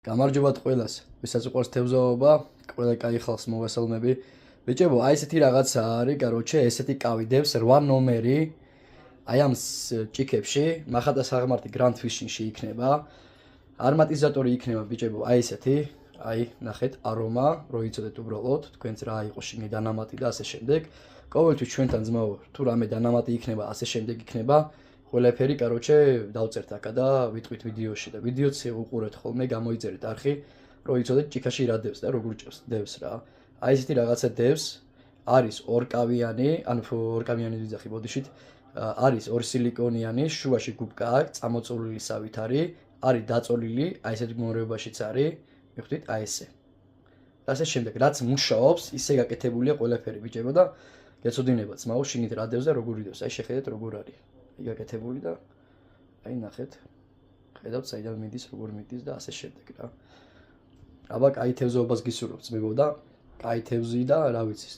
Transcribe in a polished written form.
გამარჯობათ ყველას, ვისაც უყვარს თევზაობა, ყველა კაი ხალხს მოვესალმები. ბიჭებო, აი ესეთი რაღაცა არის, კაროჩე, ესეთი კავი დევს 8 ნომერი. აი ამ ჭიქებში, მახატა საღმართი Grand Fishing-ში იქნება. არმატიზატორი იქნება ბიჭებო, აი ესეთი. აი, ნახეთ, არომა, რო იცოდეთ უბრალოდ, თქვენც რა იყო შიგნი დანამატი და ასე შემდეგ. ყოველთვის ჩვენთან ძმაო, თუ რამე დანამატი იქნება, ასე შემდეგ იქნება. ყველაფერი, კაროჩე, დავწერთ აქა და ვიტყვით ვიდეოში და ვიდეოც უყურეთ ხოლმე, გამოიწერეთ არხი, რომ იცოდეთ ჭიქაში რა დევს და როგორ დევს რა. აი ესეთი რაღაცა დევს, არის ორკავიანი, ანუ ორკავიანი ვიძახი ბოდიშით, არის ორი სილიკონიანი, შუაში გუბკა აქვს, წამოწოლილი სავით არის დაწოლილი, აი ესეთ გმორებაშიც არის, მიხვდით, აი ესე. ასე შემდეგ, რაც მუშაობს, ისე გაკეთებულია ყველაფერი ბიჭებო და გეცოდინებათ, ძმაო, შიგნით რა დევს და როგორ იდევს. აი შეხედეთ როგორ არის. გაკეთებული და აი ნახეთ, ხედავთ საიდან მიდის, როგორ მიდის და ასე შემდეგ რა. აბა, კაი თევზაობას გისურვებთ ძმებო და კაი თევზი და რა ვიცი,